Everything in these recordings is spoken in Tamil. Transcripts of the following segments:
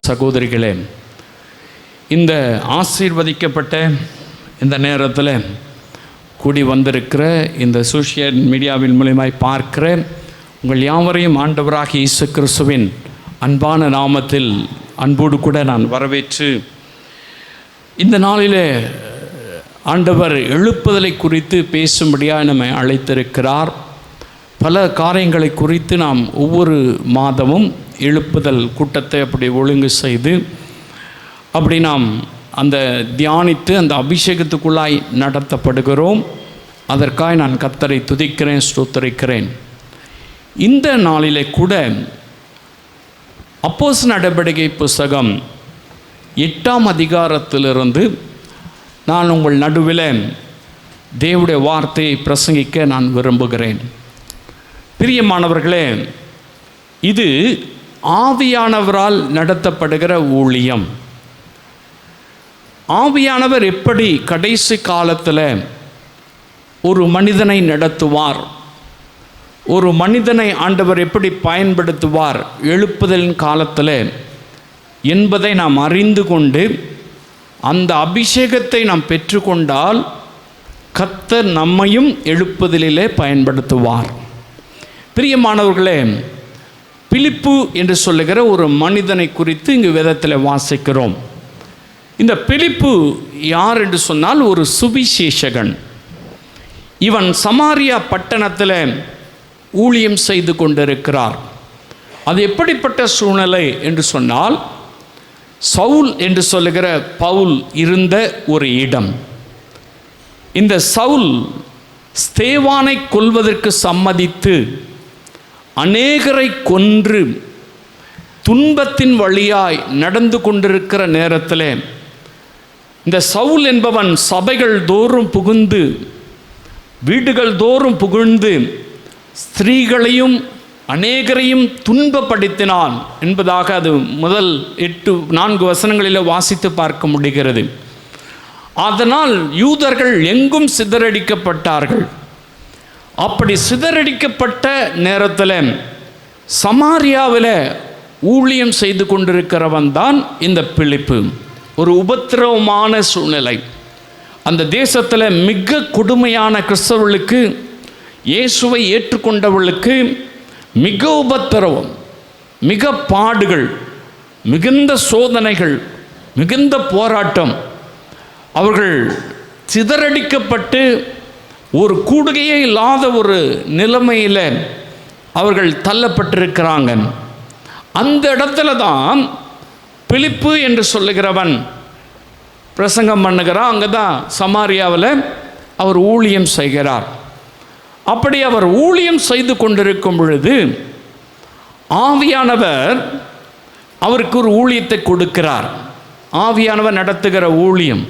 சகோதரிகளே, இந்த ஆசீர்வதிக்கப்பட்ட இந்த நேரத்தில் கூடி வந்திருக்கிற இந்த சோஷியல் மீடியாவின் மூலமாய் பார்க்கிற உங்கள் யாவரையும் ஆண்டவராகிய இயேசு கிறிஸ்துவின் அன்பான நாமத்தில் அன்போடு கூட நான் வரவேற்று, இந்த நாளிலே ஆண்டவர் எழுப்புதலை குறித்து பேசும்படியாக நம்மை அழைத்திருக்கிறார். பல காரியங்களை குறித்து நாம் ஒவ்வொரு மாதமும் எழுப்புதல் கூட்டத்தை அப்படி ஒழுங்கு செய்து அப்படி நாம் அந்த தியானித்து அந்த அபிஷேகத்துக்குள்ளாய் நடத்தப்படுகிறோம். அதற்காக நான் கர்த்தரை துதிக்கிறேன், ஸ்தோத்திரிக்கிறேன். இந்த நாளிலே கூட அப்போஸ்தலர் நடபடிக்கை புத்தகம் 8ஆம் அதிகாரத்திலிருந்து நான் உங்கள் நடுவில் தேவனுடைய வார்த்தையை பிரசங்கிக்க நான் விரும்புகிறேன். பிரியமானவர்களே, இது ஆவியானவரால் நடத்தப்படுகிற ஊழியம். ஆவியானவர் எப்படி கடைசி காலத்தில் ஒரு மனிதனை நடத்துவார், ஒரு மனிதனை ஆண்டவர் எப்படி பயன்படுத்துவார் எழுப்புதலின் காலத்தில் என்பதை நாம் அறிந்து கொண்டு அந்த அபிஷேகத்தை நாம் பெற்றுக்கொண்டால் கர்த்தர் நம்மையும் எழுப்புதலிலே பயன்படுத்துவார். பிரியமானவர்களே, பிலிப்பு என்று சொல்லுகிற ஒரு மனிதனை குறித்து இங்கு வேதத்தில் வாசிக்கிறோம். இந்த பிலிப்பு யார் என்று சொன்னால் ஒரு சுவிசேஷகன். இவன் சமாரியா பட்டணத்தில் ஊழியம் செய்து கொண்டிருக்கிறார். அது எப்படிப்பட்ட சூழ்நிலை என்று சொன்னால், சவுல் என்று சொல்லுகிற பவுல் இருந்த ஒரு இடம். இந்த சவுல் ஸ்தேவானை கொல்வதற்கு சம்மதித்து அநேகரை கொன்று துன்பத்தின் வழியாய் நடந்து கொண்டிருக்கிற நேரத்தில் இந்த சவுல் என்பவன் சபைகள் தோறும் புகுந்து, வீடுகள் தோறும் புகுந்து ஸ்திரீகளையும் அநேகரையும் துன்பப்படுத்தினான் என்பதாக அது முதல் 4 வசனங்களில் வாசித்து பார்க்க முடிகிறது. அதனால் யூதர்கள் எங்கும் சிதறடிக்கப்பட்டார்கள். அப்படி சிதறடிக்கப்பட்ட நேரத்தில் சமாரியாவில் ஊழியம் செய்து கொண்டிருக்கிறவன் தான் இந்த பிலிப்பு. ஒரு உபத்திரவமான சூழ்நிலை. அந்த தேசத்தில் மிக கொடுமையான கிறிஸ்தவர்களுக்கு, இயேசுவை ஏற்றுக்கொண்டவர்களுக்கு மிக உபத்திரவம், மிக பாடுகள், மிகுந்த சோதனைகள், மிகுந்த போராட்டம். அவர்கள் சிதறடிக்கப்பட்டு ஒரு கூடுகையே இல்லாத ஒரு நிலைமையில் அவர்கள் தள்ளப்பட்டிருக்கிறாங்க. அந்த இடத்துல தான் பிலிப்பு என்று சொல்லுகிறவன் பிரசங்கம் பண்ணுகிறான். அங்கே தான் சமாரியாவில் அவர் ஊழியம் செய்கிறார். அப்படி அவர் ஊழியம் செய்து கொண்டிருக்கும் பொழுது ஆவியானவர் அவருக்கு ஒரு ஊழியத்தை கொடுக்கிறார். ஆவியானவர் நடத்துகிற ஊழியம்.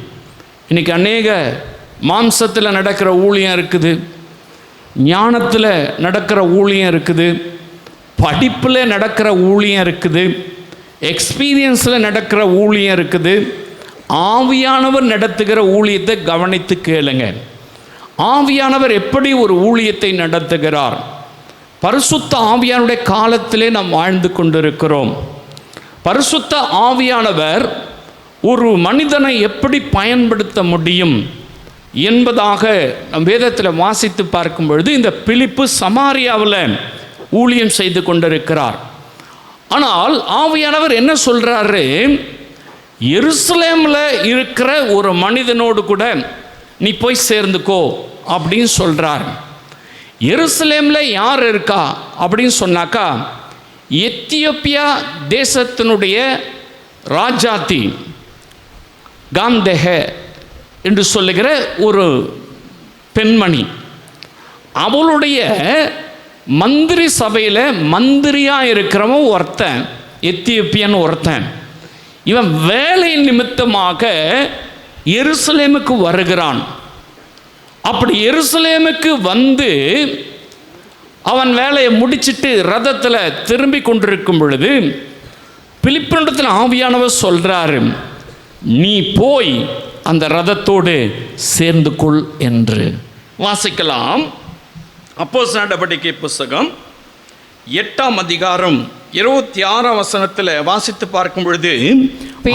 இன்றைக்கி அநேக மாம்சத்தில் நடக்கிற ஊழியம் இருக்குது, ஞானத்தில் நடக்கிற ஊழியம் இருக்குது, படிப்பில் நடக்கிற ஊழியம் இருக்குது, எக்ஸ்பீரியன்ஸில் நடக்கிற ஊழியம் இருக்குது. ஆவியானவர் நடத்துகிற ஊழியத்தை கவனித்து கேளுங்க. ஆவியானவர் எப்படி ஒரு ஊழியத்தை நடத்துகிறார்? பரிசுத்த ஆவியானுடைய காலத்திலே நாம் வாழ்ந்து கொண்டிருக்கிறோம். பரிசுத்த ஆவியானவர் ஒரு மனிதனை எப்படி பயன்படுத்த முடியும் என்பதாக நம் வேதத்தில் வாசித்து பார்க்கும் பொழுது, இந்த பிலிப்பு சமாரியாவில் ஊழியம் செய்து கொண்டிருக்கிறார். ஆனால் ஆவியானவர் என்ன சொல்கிறாரு? எருசலேமில் இருக்கிற ஒரு மனிதனோடு கூட நீ போய் சேர்ந்துக்கோ அப்படின்னு சொல்கிறார். எருசலேமில் யார் இருக்கா அப்படின்னு சொன்னாக்கா, எத்தியோப்பியா தேசத்தினுடைய ராஜாத்தி காந்தெஹ என்று சொல்லுகிற ஒரு பெண்மணி, அவளுடைய மந்திரி சபையில் மந்திரியாக இருக்கிறவன் ஒருத்தன், எத்தியோப்பியன் ஒருத்தன். இவன் வேலை நிமித்தமாக எருசலேமுக்கு வருகிறான். அப்படி எருசலேமுக்கு வந்து அவன் வேலையை முடிச்சிட்டு ரதத்தில் திரும்பி கொண்டிருக்கும் பொழுது பிலிப்பினிடத்தில் ஆவியானவர் சொல்கிறாரு, நீ போய் அந்த ரதத்தோடு சேர்ந்து கொள் என்று வாசிக்கலாம். அப்போஸ்தலர் நடபடிக்கை புத்தகம் 8ஆம் அதிகாரம் 26ஆம் வசனத்தில் வாசித்து பார்க்கும் பொழுது,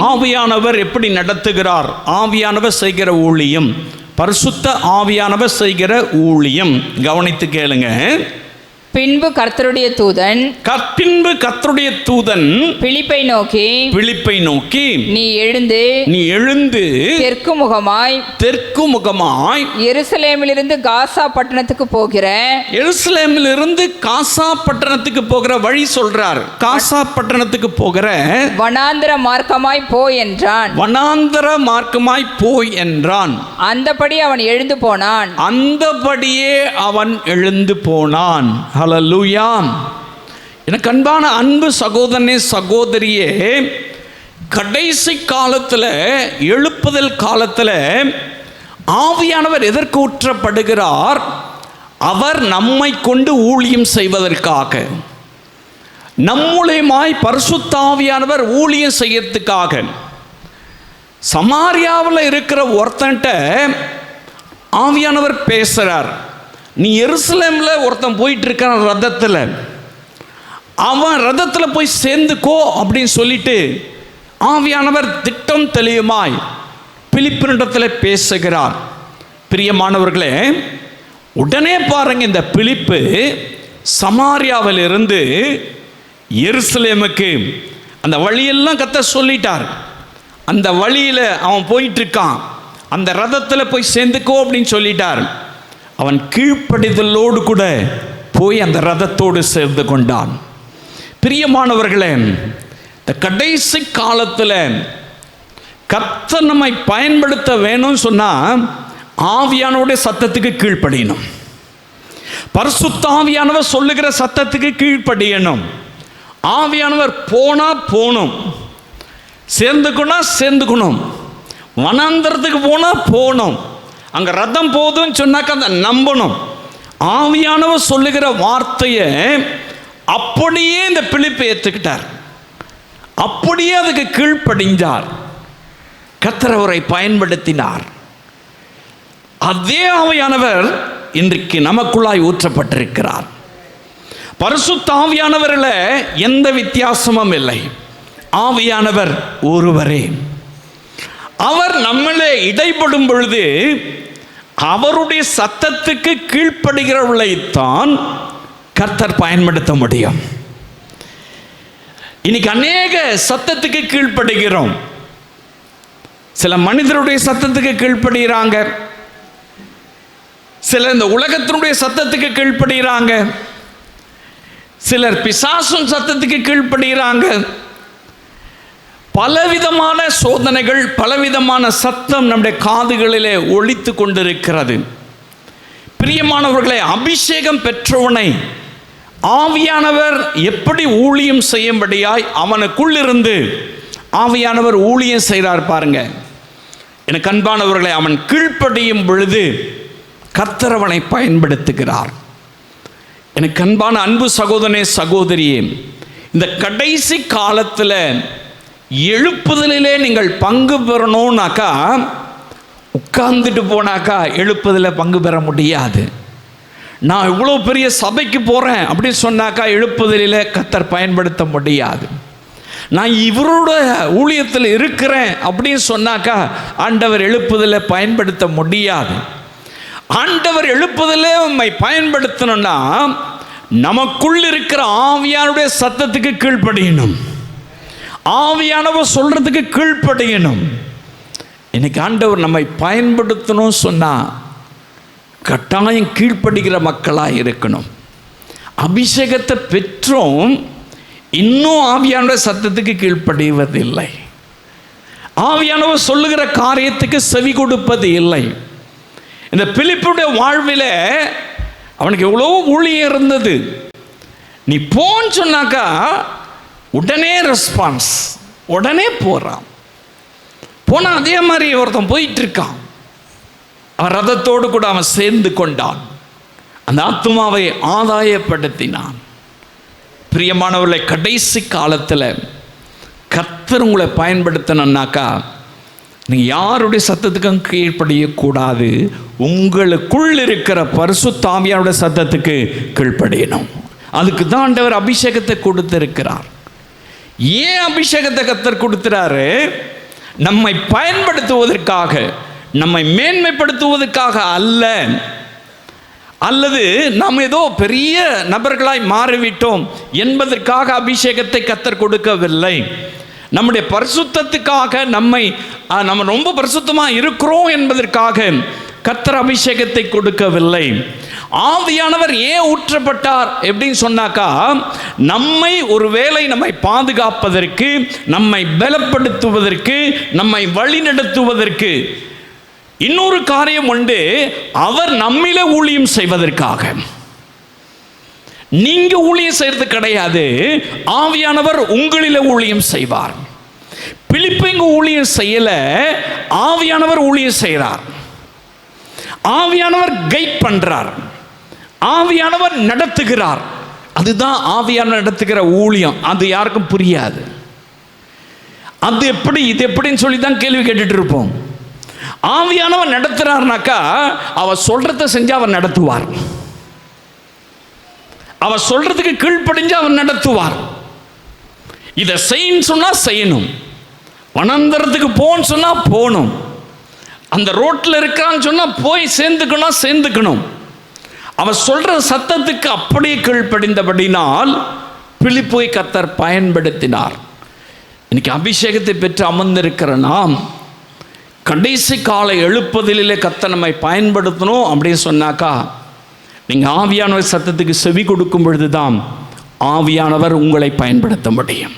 ஆவியானவர் எப்படி நடத்துகிறார், ஆவியானவர் செய்கிற ஊழியம், பரிசுத்த ஆவியானவர் செய்கிற ஊழியம் கவனித்து கேளுங்க. பின்பு கர்த்தருடைய தூதன் பிலிப்பை நோக்கி நீ எழுந்து தெற்கு முகமாய் எருசலேமிலிருந்து காசா பட்டணத்துக்கு போகிற வழி சொல்றார். காசா பட்டணத்துக்கு போகிற வனாந்தர மார்க்கமாய் போய் என்றான். அந்தபடியே அவன் எழுந்து போனான். ஹல்லேலூயா. எனக்கு அன்பான அன்பு சகோதரனே, சகோதரியே, கடைசி காலத்தில், எழுப்புதல் காலத்தில் ஆவியானவர் எதற்கு ஊற்றப்படுகிறார்? அவர் நம்மை கொண்டு ஊழியம் செய்வதற்காக, நம்முடையமாய் பரிசுத்த ஆவியானவர் ஊழியம் செய்யறதுக்காக. சமாரியாவில் இருக்கிற ஒருத்தன்ட்ட ஆவியானவர் பேசுகிறார். நீ எருசலேமில் ஒருத்தன் போயிட்டு இருக்கான் ரதத்தில், அவன் ரதத்தில் போய் சேர்ந்துக்கோ அப்படின்னு சொல்லிட்டு ஆவியானவர் திட்டம் தெளிவுமாய் பிலிப்பினிடத்தில் பேசுகிறார். பிரியமானவர்களே, உடனே பாருங்க, இந்த பிலிப்பு சமாரியாவில் இருந்து எருசலேமுக்கு அந்த வழியெல்லாம் கர்த்தர் சொல்லிட்டார். அந்த வழியில் அவன் போயிட்டு இருக்கான். அந்த ரதத்தில் போய் சேர்ந்துக்கோ அப்படின்னு சொல்லிட்டார். அவன் கீழ்ப்படிதலோடு கூட போய் அந்த ரதத்தோடு சேர்ந்து கொண்டான். பிரியமானவர்களே, இந்த கடைசி காலத்தில் கர்த்தர் நம்மை பயன்படுத்த வேணும்னு சொன்னால் ஆவியானவருடைய சத்தத்துக்கு கீழ்ப்படியணும். பரிசுத்த ஆவியானவர் சொல்லுகிற சத்தத்துக்கு கீழ்ப்படியணும். ஆவியானவர் போகணும், சேர்ந்துக்கணும், வனாந்தரத்துக்கு போகணும், அங்கே ரதம் போதுன்னு சொன்னாக்க அதை நம்பணும். ஆவியானவர் சொல்லுகிற வார்த்தையை அப்படியே இந்த பிலிப்பு ஏற்றுக்கிட்டார். அப்படியே அதுக்கு கீழ்ப்படிஞ்சார். கர்த்தர் அவரை பயன்படுத்தினார். அதே ஆவியானவர் இன்றைக்கு நமக்குள்ளாய் ஊற்றப்பட்டிருக்கிறார். பரிசுத்த ஆவியானவரில் எந்த வித்தியாசமும் இல்லை. ஆவியானவர் ஒருவரே. அவர் நம்மளே இடைப்படும் பொழுது அவருடைய சத்தத்துக்கு கீழ்ப்படுகிறவர்களைத்தான் கர்த்தர் பயன்படுத்த முடியும். இன்னைக்கு அநேக சத்தத்துக்கு கீழ்ப்படுகிறோம். சில மனிதருடைய சத்தத்துக்கு கீழ்ப்படுகிறாங்க, சிலர் இந்த உலகத்தினுடைய சத்தத்துக்கு கீழ்ப்படுகிறாங்க, சிலர் பிசாசும் சத்தத்துக்கு கீழ்ப்படுகிறாங்க. பலவிதமான சோதனைகள், பலவிதமான சத்தம் நம்முடைய காதுகளிலே ஒலித்து கொண்டிருக்கிறது. பிரியமானவர்களே, அபிஷேகம் பெற்றவனை ஆவியானவர் எப்படி ஊழியம் செய்யும்படியாய் அவனுக்குள்ளிருந்து ஆவியானவர் ஊழியம் செய்கிறார் பாருங்க. எனக்கு அன்பானவர்களே, அவன் கீழ்ப்படியும் பொழுது கர்த்தர் அவனை பயன்படுத்துகிறார். எனக்கு அன்பான அன்பு சகோதரனே, சகோதரியே, இந்த கடைசி காலத்தில் எழுப்புதலிலே நீங்கள் பங்கு பெறணும்னாக்கா உட்கார்ந்துட்டு போனாக்கா எழுப்புதலில் பங்கு பெற முடியாது. நான் இவ்வளோ பெரிய சபைக்கு போகிறேன் அப்படின்னு சொன்னாக்கா எழுப்புதலில் கர்த்தர் பயன்படுத்த முடியாது. நான் இவரோட ஊழியத்தில் இருக்கிறேன் அப்படின்னு சொன்னாக்கா ஆண்டவர் எழுப்புதலில் பயன்படுத்த முடியாது. ஆண்டவர் எழுப்புதலில் உம்மை பயன்படுத்தணும்னா நமக்குள் இருக்கிற ஆவியானுடைய சத்தத்துக்கு கீழ்ப்படியணும். ஆவியானவர் சொல்றதுக்கு கீழ்ப்படியணும். இன்னைக்கு ஆண்டவர் நம்மை பயன்படுத்தணும் சொன்னால் கட்டாயம் கீழ்ப்படுகிற மக்களாக இருக்கணும். அபிஷேகத்தை பெற்றும் இன்னும் ஆவியானவர் சத்தத்துக்கு கீழ்ப்படிவதில்லை. ஆவியானவர் சொல்லுகிற காரியத்துக்கு செவி கொடுப்பது இல்லை. இந்த பிலிப்புடைய வாழ்வில் அவனுக்கு எவ்வளோ ஊழியம் இருந்தது. நீ போன்னு சொன்னாக்கா உடனே ரெஸ்பான்ஸ், உடனே போகிறான். போனால் அதே மாதிரி ஒருத்தன் போயிட்டு இருக்கான். அவன் ரதத்தோடு கூட அவன் சேர்ந்து கொண்டான். அந்த ஆத்துமாவை ஆதாயப்படுத்தினான். பிரியமானவர்களை, கடைசி காலத்தில் கர்த்தர் உங்களை பயன்படுத்தணுன்னாக்கா நீங்கள் யாருடைய சத்தத்துக்கும் கீழ்ப்படியக்கூடாது. உங்களுக்குள் இருக்கிற பரிசுத்த ஆவியானுடைய சத்தத்துக்கு கீழ்ப்படியணும். அதுக்கு தான் ஆண்டவர் அபிஷேகத்தை கொடுத்திருக்கிறார். ஏன் அபிஷேகத்தை கர்த்தர் கொடுக்கிறாரு? நம்மை பயன்படுத்துவதற்காக, நம்மை மேன்மைப்படுத்துவதற்காக அல்ல, அல்லது நாம் ஏதோ பெரிய நபர்களாய் மாறிவிட்டோம் என்பதற்காக அபிஷேகத்தை கர்த்தர் கொடுக்கவில்லை. நம்முடைய பரிசுத்தத்துக்காக, நம்ம ரொம்ப பரிசுத்தமாக இருக்கிறோம் என்பதற்காக கர்த்தர் அபிஷேகத்தை கொடுக்கவில்லை. ஆவியானவர் ஏன் ஊற்றப்பட்டார் எப்படின்னு சொன்னாக்கா, நம்மை பாதுகாப்பதற்கு, நம்மை பலப்படுத்துவதற்கு, நம்மை வழிநடத்துவதற்கு. இன்னொரு காரியம் உண்டு, அவர் நம்மிலே ஊழியம் செய்வதற்காக. நீங்க ஊழியம் செய்யறது கிடையாது, ஆவியானவர் உங்களிலே ஊழியம் செய்வார். பிலிப்பு இங்க ஊழியம் செய்யல, ஆவியானவர் ஊழியம் செய்கிறார். ஆவியானவர் கைட் பண்றார், ஆவியானவர் நடத்துகிறார். அதுதான் ஆவியானவர் நடத்துகிற ஊழியம். அது யாருக்கும் புரியாது. அது எப்படி, இது எப்படின்னு சொல்லி தான் கேள்வி கேட்டுட்டு இருப்போம். ஆவியானவர் நடத்துறாருனாக்கா அவர் சொல்றதை செஞ்சு அவர் நடத்துவார். அவர் சொல்றதுக்கு கீழ்ப்படிஞ்சு அவர் நடத்துவார். இதை செய்யன்னு சொன்னா செய்யணும், வனாந்தரத்துக்கு போன்னு சொன்னா போகணும், அந்த ரோட்டில் இருக்கான்னு சொன்னா போய் சேர்ந்துக்கணும். அவர் சொல்ற சத்தத்துக்கு அப்படியே கீழ்ப்படிந்தபடினால் பிலிப்பை கர்த்தர் பயன்படுத்தினார். இன்னைக்கு அபிஷேகத்தை பெற்று அமர்ந்திருக்கிற நாம் கடைசி கால எழுப்புதலிலே கர்த்தர் நம்மை பயன்படுத்தணும் அப்படின்னு சொன்னாக்கா, நீங்கள் ஆவியானவர் சத்தத்துக்கு செவி கொடுக்கும் பொழுதுதான் ஆவியானவர் உங்களை பயன்படுத்த முடியும்.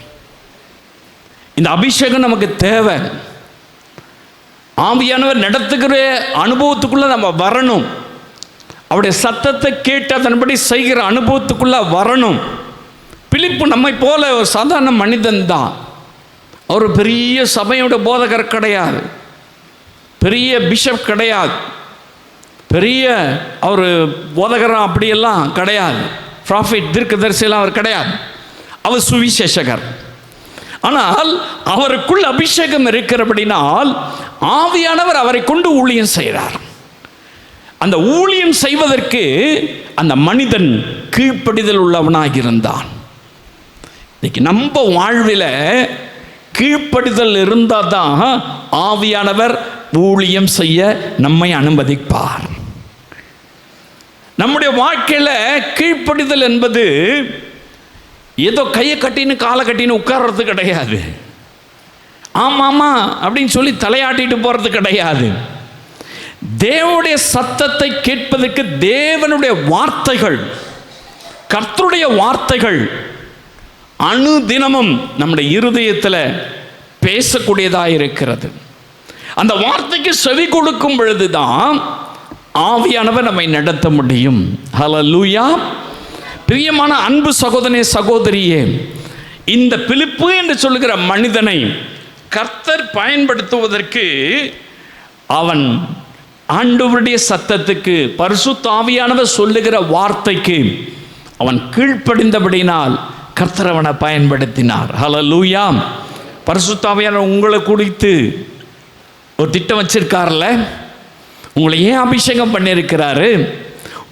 இந்த அபிஷேகம் நமக்கு தேவை. ஆவியானவர் நடத்துகிற அனுபவத்துக்குள்ள நம்ம வரணும். அவருடைய சத்தத்தை கேட்டு அதன்படி செய்கிற அனுபவத்துக்குள்ள வரணும். பிலிப்பு நம்மை போல ஒரு சாதாரண மனிதன் தான். அவர் பெரிய சபையோட போதகர் கிடையாது, பெரிய பிஷப் கிடையாது, பெரிய அவர் போதகரம் அப்படியெல்லாம் கிடையாது, ப்ராஃபிட் தீர்க்கதரிசியெல்லாம் அவர் கிடையாது. அவர் சுவிசேஷகர். ஆனால் அவருக்குள் அபிஷேகம் இருக்கிறபடினால் ஆவியானவர் அவரை கொண்டு ஊழியம் செய்கிறார். அந்த ஊழியம் செய்வதற்கு அந்த மனிதன் கீழ்ப்படிதல் உள்ளவனாக இருந்தான். இன்னைக்கு நம்ம வாழ்வில் கீழ்ப்படிதல் இருந்தால் தான் ஆவியானவர் ஊழியம் செய்ய நம்மை அனுமதிப்பார். நம்முடைய வாழ்க்கையில் கீழ்ப்படிதல் என்பது ஏதோ கையை கட்டின்னு காலை கட்டின்னு உட்கார்றது கிடையாது. ஆமாமா அப்படின்னு சொல்லி தலையாட்டிட்டு போறது கிடையாது. தேவனுடைய சத்தத்தை கேட்பதற்கு தேவனுடைய வார்த்தைகள், கர்த்தருடைய வார்த்தைகள் அனுதினமும் நம்முடைய இருதயத்தில் பேசக்கூடியதாக இருக்கிறது. அந்த வார்த்தைக்கு செவி கொடுக்கும் பொழுதுதான் ஆவியானவர் நம்மை நடத்த முடியும். ஹல்லேலூயா. பிரியமான அன்பு சகோதரனே, சகோதரியே, இந்த பிலிப்பு என்று சொல்லுகிற மனிதனை கர்த்தர் பயன்படுத்துவதற்கு அவன் ஆண்டவருடைய சத்தத்துக்கு, பரிசுத்த ஆவியானவர் சொல்லுகிற வார்த்தைக்கு அவன் கீழ்ப்படிந்தபடினால் கர்த்தர் அவனை பயன்படுத்தினார். ஹல்லேலூயா. பரிசுத்த ஆவியானவர் உங்களை குறித்து ஒரு திட்டம் வச்சிருக்கார்ல, உங்களை ஏன் அபிஷேகம் பண்ணியிருக்கிறாரு?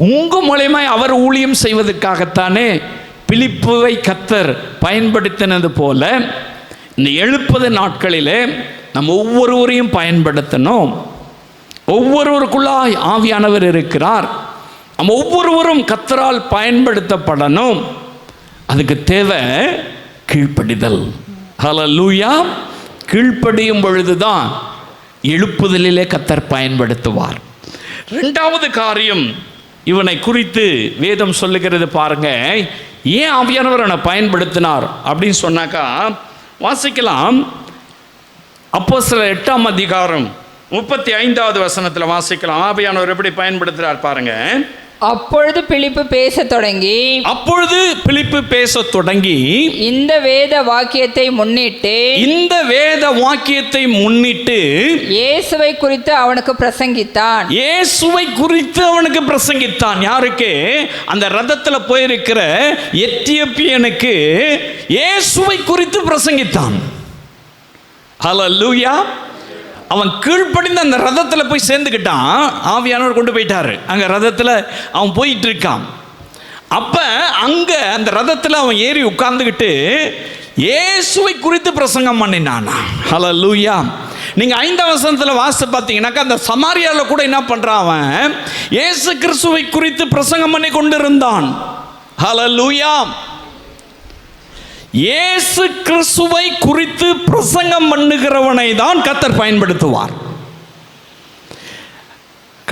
உங்கள் மூலமாய் அவர் ஊழியம் செய்வதற்காகத்தானே பிலிப்புவை கர்த்தர் பயன்படுத்தினது போல இந்த 70 நாட்களிலே நம்ம ஒவ்வொருவரையும் பயன்படுத்தணும். ஒவ்வொருவருக்குள்ளாய் ஆவியானவர் இருக்கிறார். நம்ம ஒவ்வொருவரும் கர்த்தரால் பயன்படுத்தப்படணும். அதுக்கு தேவை கீழ்ப்படிதல். ஹல்லேலூயா. கீழ்ப்படியும் பொழுதுதான் எழுப்புதலிலே கர்த்தர் பயன்படுத்துவார். இரண்டாவது காரியம் இவனை குறித்து வேதம் சொல்லுகிறது பாருங்க. ஏன் ஆவியானவர் அவனை பயன்படுத்தினார் அப்படின்னு சொன்னாக்கா, வாசிக்கலாம். அப்போஸ்தலர் 8ஆம் அதிகாரம் 35வது வசனத்தில் வாசிக்கலாம். ஆவியானவர் எப்படி பயன்படுத்துகிறார் பாருங்க. அப்பொழுது பிலிப்பு பேசத் தொடங்கி இந்த வேத வாக்கியத்தை முன்னிட்டு இயேசுவை குறித்து அவனுக்கு பிரசங்கித்தான். யாருக்கு? அந்த ரதத்தில் போயிருக்கிற எத்தியோப்பியனுக்கு இயேசுவை குறித்து பிரசங்கித்தான். ஹல்லேலூயா. அவன் கீழ்ப்படிந்து அந்த ரதத்தில் போய் சேர்ந்துக்கிட்டான். ஆவியானவர் கொண்டு போயிட்டாரு. அங்கே ரதத்தில் அவன் போயிட்டு இருக்கான். அப்ப அங்க அந்த ரதத்தில் அவன் ஏறி உட்கார்ந்துக்கிட்டு இயேசுவை குறித்து பிரசங்கம் பண்ணினானா. ஹல்லேலூயா. நீங்க 5ஆம் வசனத்தில் வாசித்து பார்த்தீங்கன்னாக்கா அந்த சமாரியாவில் கூட என்ன பண்றான், அவன் இயேசு கிறிஸ்துவை குறித்து பிரசங்கம் பண்ணி கொண்டிருந்தான். ஹல்லேலூயா. இயேசு கிறிஸ்துவை குறித்து பிரசங்கம் பண்ணுகிறவனை தான் கர்த்தர் பயன்படுத்துவார்.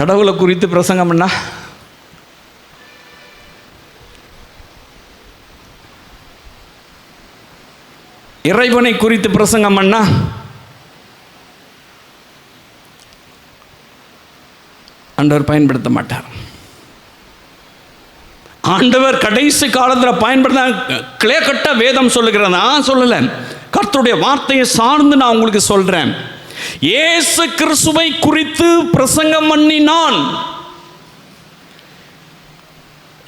கடவுளை குறித்து பிரசங்கம் பண்ணா இறைவனை குறித்து பிரசங்கம் பண்ணா ஆண்டவர் பயன்படுத்த மாட்டார். ஆண்டவர் கடைசி காலத்தில் பயன்படுத்த கிளே கட்ட வேதம் சொல்லுகிறேன், நான் சொல்லலை, கர்த்தருடைய வார்த்தையை சார்ந்து நான் உங்களுக்கு சொல்றேன். இயேசு கிறிஸ்துவை குறித்து பிரசங்கம் பண்ணினான்.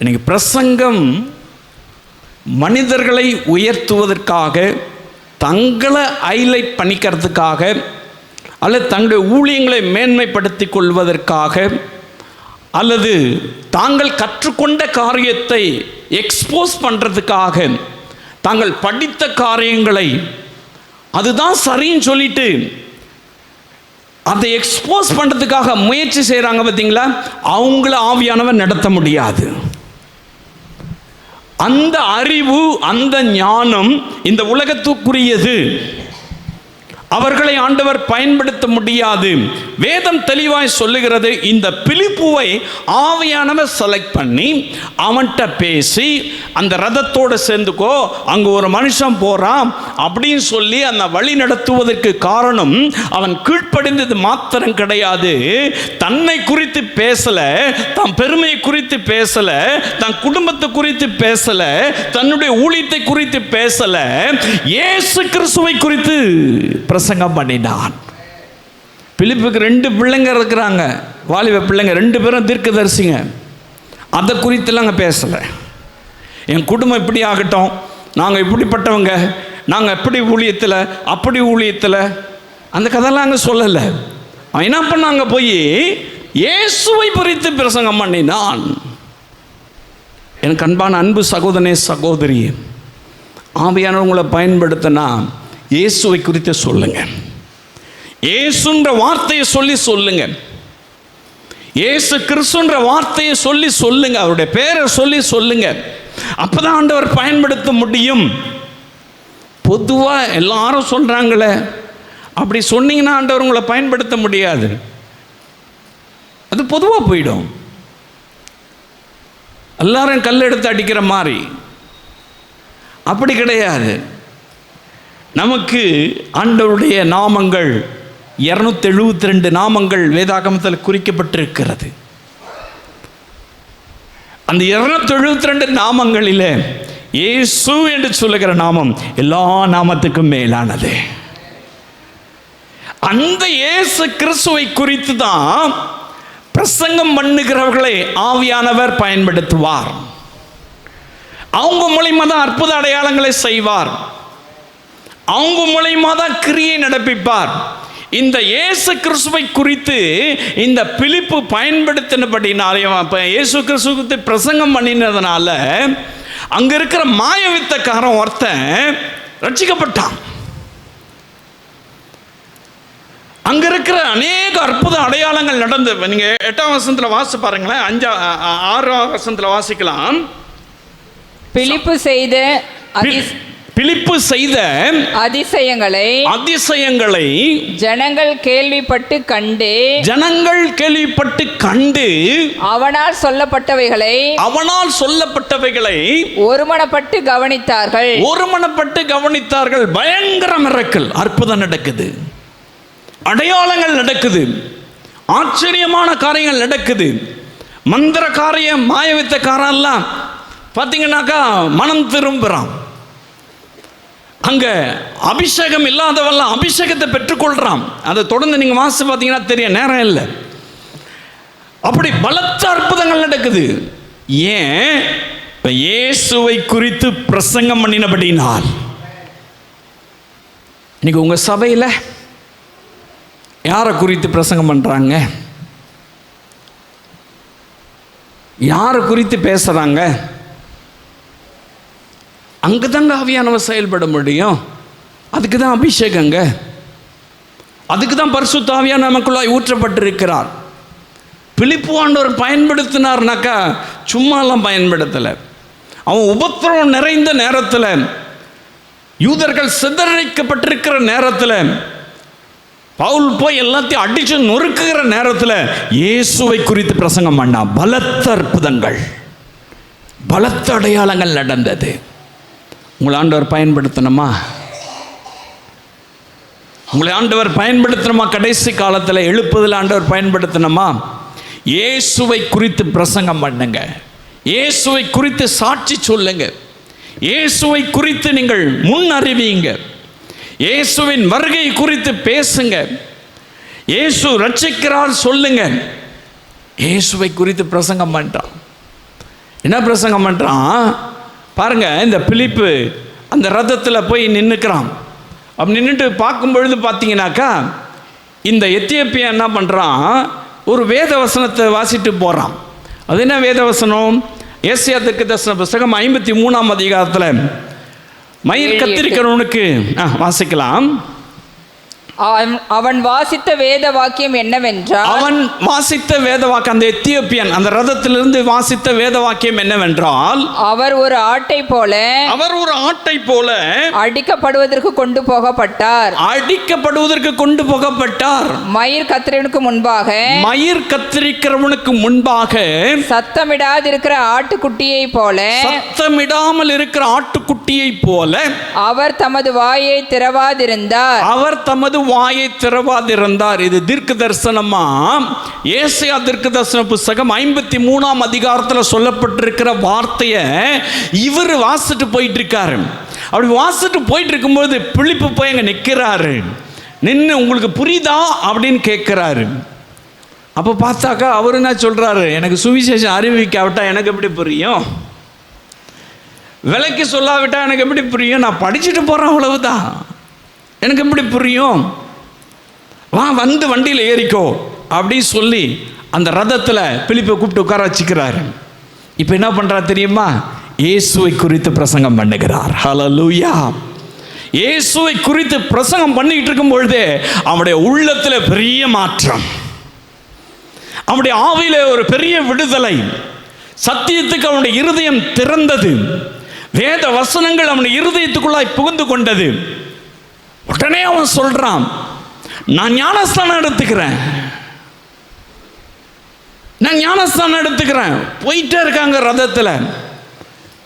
இன்னைக்கு பிரசங்கம் மனிதர்களை உயர்த்துவதற்காக, தங்களை ஹைலைட் பண்ணிக்கிறதுக்காக, அல்லது தங்களுடைய ஊழியங்களை மேன்மைப்படுத்திக் கொள்வதற்காக, அல்லது தாங்கள் கற்றுக்கொண்ட காரியத்தை எக்ஸ்போஸ் பண்ணுறதுக்காக, தாங்கள் படித்த காரியங்களை அதுதான் சரின்னு சொல்லிட்டு அதை எக்ஸ்போஸ் பண்ணுறதுக்காக முயற்சி செய்கிறாங்க பார்த்தீங்களா, அவங்கள ஆவியானவர் நடத்த முடியாது. அந்த அறிவு, அந்த ஞானம் இந்த உலகத்துக்குரியது. அவர்களை ஆண்டவர் பயன்படுத்த முடியாது. வேதம் தெளிவாய் சொல்லுகிறது, இந்த பிலிப்புவை ஆவியானவர் செலக்ட் பண்ணி அவன்கிட்ட பேசி, அந்த ரதத்தோடு சேர்ந்துக்கோ, அங்கே ஒரு மனுஷன் போறான் அப்படின்னு சொல்லி அந்த வழி நடத்துவதற்கு காரணம், அவன் கீழ்ப்படிந்தது மாத்திரம் கிடையாது, தன்னை குறித்து பேசல, தன் பெருமையை குறித்து பேசல, தன் குடும்பத்தை குறித்து பேசல, தன்னுடைய ஊழியத்தை குறித்து பேசல, இயேசு கிறிஸ்துவை குறித்து பிரசங்கம் பண்ணினான். பிலிப்புக்கு 2 பிள்ளைங்க இருக்கிறாங்க, வாலிப பிள்ளைங்க, 2 பேரும் தீர்க்கதரிசிங்க. அதை குறித்துலாம் அங்கே பேசலை. என் குடும்பம் இப்படி ஆகட்டும், நாங்கள் இப்படிப்பட்டவங்க, நாங்கள் எப்படி ஊழியத்தில், அப்படி ஊழியத்தில், அந்த கதையெல்லாம் அங்கே சொல்லலை. அவன் என்ன பண்ணாங்க, போய் இயேசுவை குறித்து பிரசங்கம் பண்ணினான். எனக்கு அன்பான அன்பு சகோதரனே, சகோதரி, ஆவியானவர் உங்களை பயன்படுத்தினா இயேசுவை குறித்து சொல்லுங்க. இயேசுன்ற வார்த்தையை சொல்லி சொல்லுங்க. இயேசு கிறிஸ்துன்ற வார்த்தையை சொல்லி சொல்லுங்க. அவருடைய பேரை சொல்லி சொல்லுங்க. அப்பதான் ஆண்டவர் பயன்படுத்த முடியும். பொதுவாக எல்லாரும் சொல்றாங்களே, அப்படி சொன்னீங்கன்னா ஆண்டவர் உங்களை பயன்படுத்த முடியாது. அது பொதுவாக போயிடும். எல்லாரும் கல் எடுத்து அடிக்கிற மாதிரி அப்படி கிடையாது. நமக்கு ஆண்டவருடைய நாமங்கள் 272 நாமங்கள் வேதாகமத்தில் குறிக்கப்பட்டிருக்கிறது. அந்த 272 நாமங்களில் இயேசு என்று சொல்லுகிற நாமம் எல்லா நாமத்துக்கும் மேலானது. அந்த இயேசு கிறிஸ்துவை குறித்து தான் பிரசங்கம் பண்ணுகிறவர்களை ஆவியானவர் பயன்படுத்துவார். அவங்க மூலியமா தான் அற்புத அடையாளங்களை செய்வார். அவங்க மூலியமா தான் கிரியை நடப்பிப்பார். இந்த இயேசு கிறிஸ்துவை குறித்து இந்த பிலிப்பு பயன்படுத்தினபடினாலே, இயேசு கிறிஸ்துவை குறித்து பிரசங்கம் பண்ணினதுனால அங்க இருக்கிற மாயவித்தக்காரன் ஒருத்தன் ரட்சிக்கப்பட்டான். அங்க இருக்கிற அநேக அற்புத அடையாளங்கள் நடந்து, நீங்க 8ஆம் வசனத்துல வாசி பாருங்களேன், 6ஆம் வசனத்துல வாசிக்கலாம். பிலிப்பு செய்த அதிசயங்களை ஜனங்கள் கேள்விப்பட்டு கண்டு அவனால் சொல்லப்பட்டவைகளை ஒருமனப்பட்டு கவனித்தார்கள். பயங்கர மிரக்கல், அற்புதம் நடக்குது, அடையாளங்கள் நடக்குது, ஆச்சரியமான காரியங்கள் நடக்குது. மந்திர காரியம், மாயவித்த காரெல்லாம் பார்த்தீங்கன்னாக்கா மனம் திரும்புறான். அங்க அபிஷேகம் இல்லாதவெல்லாம் அபிஷேகத்தை பெற்றுக்கொள்றான். அதை தொடர்ந்து நீங்க வாசி பார்த்தீங்கன்னா தெரியும், நேரம் இல்லை. அப்படி பலத்த அற்புதங்கள் நடக்குது. ஏன்? இயேசுவை குறித்து பிரசங்கம் பண்ணினபடினால். இன்னைக்கு உங்க சபையில் யாரை குறித்து பிரசங்கம் பண்றாங்க? யாரை குறித்து பேசுறாங்க? அங்கே தாங்க ஆவியானவர் செயல்பட முடியும். அதுக்கு தான் அபிஷேகங்க, அதுக்கு தான் பரிசுத்த ஆவியானவர் நமக்குள்ளாய் ஊற்றப்பட்டிருக்கிறார். பிலிப்பு ஆண்டவர் பயன்படுத்தினார்னாக்கா சும்மாலாம் பயன்படுத்தலை. அவன் உபத்திரவம் நிறைந்த நேரத்தில், யூதர்கள் சிதறடிக்கப்பட்டிருக்கிற நேரத்தில், பவுல் போய் எல்லாத்தையும் அடிச்சு நொறுக்குகிற நேரத்தில் இயேசுவை குறித்து பிரசங்கம் பண்ணான். பலத்த அற்புதங்கள், பலத்த அடையாளங்கள் நடந்தது. உங்களை ஆண்டவர் பயன்படுத்தணுமா? உங்களை ஆண்டவர் பயன்படுத்தணுமா? கடைசி காலத்தில் எழுப்புதல் ஆண்டவர் பயன்படுத்தணுமா? இயேசுவை குறித்து பிரசங்கம் பண்ணுங்க, இயேசுவை குறித்து சாட்சி சொல்லுங்க, இயேசுவை குறித்து நீங்கள் முன் அறிவிங்க, இயேசுவின் வருகை குறித்து பேசுங்க, இயேசு ரட்சிக்கிறார் சொல்லுங்க. இயேசுவை குறித்து பிரசங்கம் பண்ணுறான். என்ன பிரசங்கம் பண்ணுறான் பாருங்க. இந்த பிலிப்பு அந்த ரதத்தில் போய் நின்றுக்கிறான். அப்படி நின்றுட்டு பார்க்கும் பொழுது பார்த்தீங்கன்னாக்கா, இந்த எத்தியோப்பியா என்ன பண்ணுறான், ஒரு வேத வசனத்தை வாசிட்டு போகிறான். அது என்ன வேத வசனம்? ஏசாயா தீர்க்கதரிசன புத்தகம் 53ஆம் அதிகாரத்தில் மயிர் கத்திரிக்கிறவனுக்கு வாசிக்கலாம். அவன் வாசித்த வேத வாக்கியம் என்னவென்றால், அவன் வாசித்த வேத வாக்கியம், அந்த எத்தியோப்பியன் அந்த ரதத்திலிருந்து வாசித்த வேத வாக்கியம் என்னவென்றால், அவர் ஒரு ஆட்டை போல, அவர் ஒரு ஆட்டை போல அடிக்கப்படுவதற்கு கொண்டு போகப்பட்டார், அடிக்கப்படுவதற்கு கொண்டு போகப்பட்டார். மயிர் கத்திரிவனுக்கு முன்பாக, மயிர் கத்திரிக்கிறவனுக்கு முன்பாக சத்தமிடாதிருக்கிற ஆட்டுக்குட்டியை போல, சத்தமிடாமல் இருக்கிற ஆட்டுக்குட்டியை போல அவர் தமது வாயை திறவாதிருந்தார், அவர் தமது வாயை திறவாதிருந்தார். இது தீர்க்க தரிசனமா? ஏசாயா தீர்க்க தரிசன புத்தகம் 53ஆம் அதிகாரத்தில் சொல்லப்பட்டிருக்கிற வார்த்தையை இவர் வாசிட்டு போயிட்டு இருக்காரு. அப்படி வாசிட்டு போயிட்டு இருக்கும்போது பிலிப்பு போய் அங்கே நிற்கிறாரு. நின்று உங்களுக்கு புரியுதா அப்படின்னு கேட்கிறாரு. அப்போ பார்த்தாக்கா அவர் என்ன சொல்றாரு, எனக்கு சுவிசேஷம் அறிவிக்காவிட்டா எனக்கு எப்படி புரியும், விலைக்கு சொல்லாவிட்டா எனக்கு எப்படி புரியும், நான் படிச்சுட்டு போகிறேன் அவ்வளவுதான், எனக்கு எப்படி புரியும், வா வந்து வண்டியில் ஏறிக்கோ அப்படின்னு சொல்லி அந்த ரதத்தில் பிலிப்பை கூப்பிட்டு உட்கார வச்சுக்கிறாரு. இப்போ என்ன பண்ணுறா தெரியுமா? இயேசுவை குறித்து பிரசங்கம் பண்ணுகிறார். ஹல்லேலூயா. இயேசுவை குறித்து பிரசங்கம் பண்ணிக்கிட்டு இருக்கும் பொழுதே அவனுடைய உள்ளத்தில் பெரிய மாற்றம், அவனுடைய ஆவியிலே ஒரு பெரிய விடுதலை, சத்தியத்துக்கு அவனுடைய இருதயம் திறந்தது, வேத வசனங்கள் அவனுடைய இருதயத்துக்குள்ளாய் புகுந்து கொண்டது. உடனே அவன் சொல்றான், நான் ஞானஸ்தானம் எடுத்துக்கிறேன், நான் ஞானஸ்தானம் எடுத்துக்கிறேன். போயிட்டே இருக்காங்க ரதத்தில்.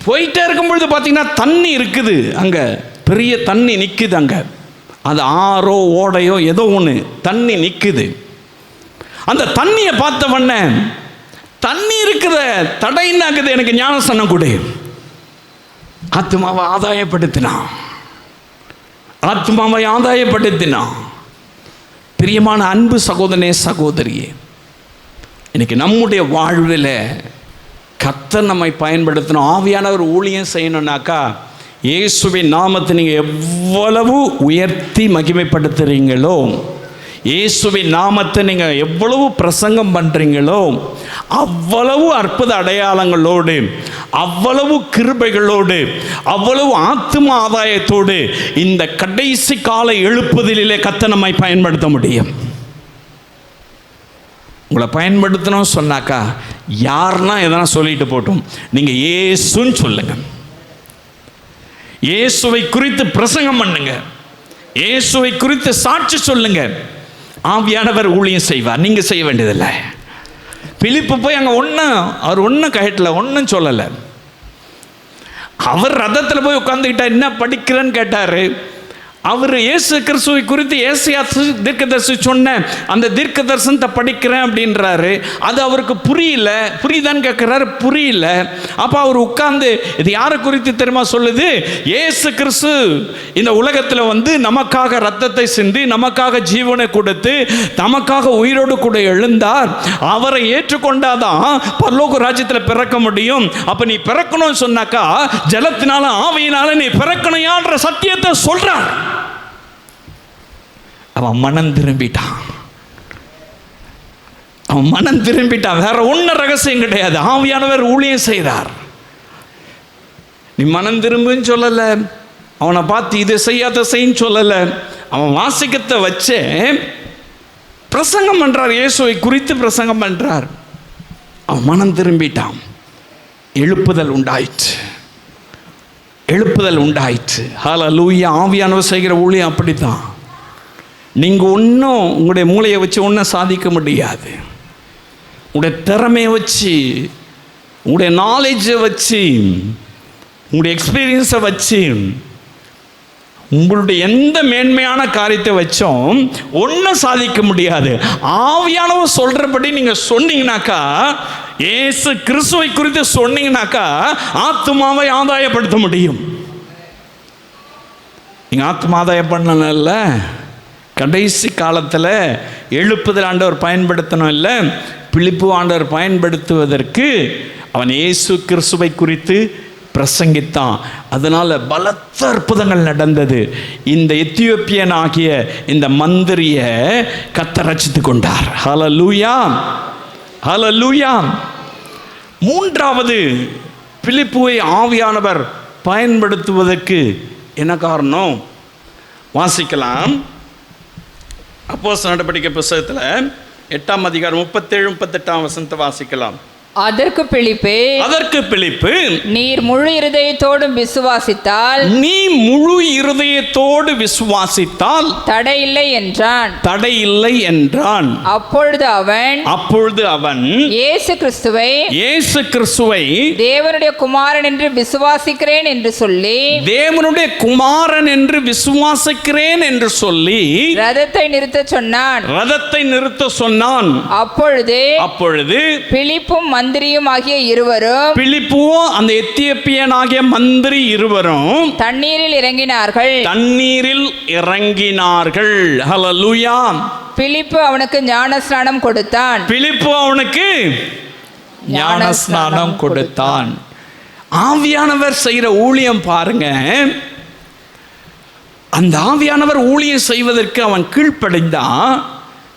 போயிட்டே இருக்கும் பொழுது பார்த்தீங்கன்னா தண்ணி இருக்குது, அங்கே பெரிய தண்ணி நிற்குது. அங்கே அது ஆறோ ஓடையோ ஏதோ ஒன்று தண்ணி நிற்குது. அந்த தண்ணியை பார்த்த உடனே, தண்ணி இருக்கிற தடைன்னாக்குது, எனக்கு ஞானஸ்தானம் கொடு. ஆத்மாவை ஆதாயப்படுத்தினான், ஆத்மாவை ஆதாயப்படுத்தினான். பிரியமான அன்பு சகோதரனே சகோதரியே, இன்னைக்கு நம்முடைய வாழ்வில் கர்த்தர் நம்மை பயன்படுத்தணும். ஆவியானவர் ஊழியம் செய்யணும்னாக்கா இயேசுவின் நாமத்தை நீங்கள் எவ்வளவு உயர்த்தி மகிமைப்படுத்துகிறீங்களோ, இயேசுவின் நாமத்தை நீங்கள் எவ்வளவு பிரசங்கம் பண்ணுறீங்களோ, அவ்வளவு அற்புத அடையாளங்களோடு, அவ்வளவு கிருபைகளோடு, அவ்வளவு ஆத்தும ஆதாயத்தோடு இந்த கடைசி கால எழுப்புதலிலே கர்த்தர் நம்மை பயன்படுத்த முடியும். உங்களை பயன்படுத்தணும் சொன்னாக்கா யாருன்னா எதனா சொல்லிட்டு போட்டும், நீங்கள் இயேசுன்னு சொல்லுங்க, இயேசுவை குறித்து பிரசங்கம் பண்ணுங்க, இயேசுவை குறித்து சாட்சி சொல்லுங்க. ஆவியானவர் ஊழியம் செய்வார், நீங்கள் செய்ய வேண்டியதில்லை. பிலிப்பு போய் அங்கே அவர் ஒன்றும் கட்டல, ஒன்றும் சொல்லலை. அவர் ரதத்தில் போய் உட்காந்துக்கிட்டா என்ன படிக்கிறேன்னு கேட்டார். அவர் இயேசு கிறிஸ்துவை குறித்து ஏசாயா தீர்க்கதரிசி சொன்ன அந்த தீர்க்க தரிசனத்தை படிக்கிறேன் அப்படின்றாரு. அது அவருக்கு புரியல. புரியுதான்னு கேட்குறாரு, புரியல. அப்போ அவர் உட்கார்ந்து இது யாரை குறித்து தெரியுமா சொல்லுது? இயேசு கிறிஸ்து இந்த உலகத்தில் வந்து நமக்காக ரத்தத்தை சிந்தி, நமக்காக ஜீவனை கொடுத்து, நமக்காக உயிரோடு கூட எழுந்தார். அவரை ஏற்றுக்கொண்டாதான் பரலோக ராஜ்யத்தில் பிறக்க முடியும். அப்போ நீ பிறக்கணும்னு சொன்னாக்கா ஜலத்தினால ஆவியினால நீ பிறக்கணையான்ற சத்தியத்தை சொல்றார். அவன் மனம் திரும்பிட்டான், அவன் மனம் திரும்பிட்டான். வேற ஒன்றும் ரகசியம் கிடையாது. ஆவியானவர் ஊழியம் செய்தார். நீ மனம் திரும்புன்னு சொல்லலை, அவனை பார்த்து இதை செய்யாத செய்ன்னு சொல்லலை. அவன் வாசிக்கத்தை வச்சே பிரசங்கம் பண்ணுறார், இயேசுவை குறித்து பிரசங்கம் பண்ணுறார். அவன் மனம் திரும்பிட்டான். எழுப்புதல் உண்டாயிற்று, எழுப்புதல் உண்டாயிற்று. ஹல்லேலூயா. ஆவியானவர் செய்கிற ஊழியம் அப்படித்தான். நீங்கள் ஒன்றும் உங்களுடைய மூளையை வச்சு ஒன்றும் சாதிக்க முடியாது. உங்களுடைய திறமையை வச்சு, உங்களுடைய நாலேஜை வச்சு, உங்களுடைய எக்ஸ்பீரியன்ஸை வச்சு, உங்களுடைய எந்த மேன்மையான காரியத்தை வச்சோம் ஒன்றும் சாதிக்க முடியாது. ஆவியானவர் சொல்கிறபடி நீங்கள் சொன்னீங்கன்னாக்கா, இயேசு கிறிஸ்துவை குறித்து சொன்னீங்கன்னாக்கா ஆத்மாவை ஆதாயப்படுத்த முடியும். நீங்கள் ஆத்மா ஆதாயம் பண்ணல, கடைசி காலத்தில் எழுப்புதல் ஆண்டவர் பயன்படுத்தணும் இல்லை, பிலிப்பு ஆண்டவர் பயன்படுத்துவதற்கு அவன் இயேசு கிறிஸ்துவை குறித்து பிரசங்கித்தான். அதனால் பலத்த அற்புதங்கள் நடந்தது. இந்த எத்தியோப்பியன் ஆகிய இந்த மந்திரியை கர்த்தர் ரட்சித்து கொண்டார். ஹல்லேலூயா, ஹல்லேலூயா. மூன்றாவது, பிலிப்புவை ஆவியானவர் பயன்படுத்துவதற்கு என்ன காரணம்? வாசிக்கலாம். அப்போஸ்தலர் நடபடிக்கை புத்தகத்தில் 8ஆம் அதிகாரம் 37-38 வசனத்தை வாசிக்கலாம். அதற்கு பிலிப்பு, நீர் முழு இருதயத்தோடும் விசுவாசித்தால், நீ முழு இருதயத்தோடு விசுவாசித்தால் தடையில்லை என்றான். தடையில்லை என்றான். அப்பொழுது அவன் இயேசு கிறிஸ்துவை தேவனுடைய குமாரன் என்று விசுவாசிக்கிறேன் என்று சொல்லி, தேவனுடைய குமாரன் என்று விசுவாசிக்கிறேன் என்று சொல்லி ரதத்தை நிறுத்த சொன்னான். அப்பொழுது பிலிப்பும் மந்திரியும் ஆகிய இருவரும், பிலிப்புவும் அந்த எத்தியோப்பியன் ஆகிய மந்திரி இருவரும் தண்ணீரில் இறங்கினார்கள். ஹல்லேலூயா. பிலிப்பு அவனுக்கு ஞானஸ்நானம் கொடுத்தான். ஆவியானவர் செய்கிற ஊழியம் பாருங்க. அந்த ஆவியானவர் ஊழியம் செய்வதற்கு அவன் கீழ்ப்படைந்தான்.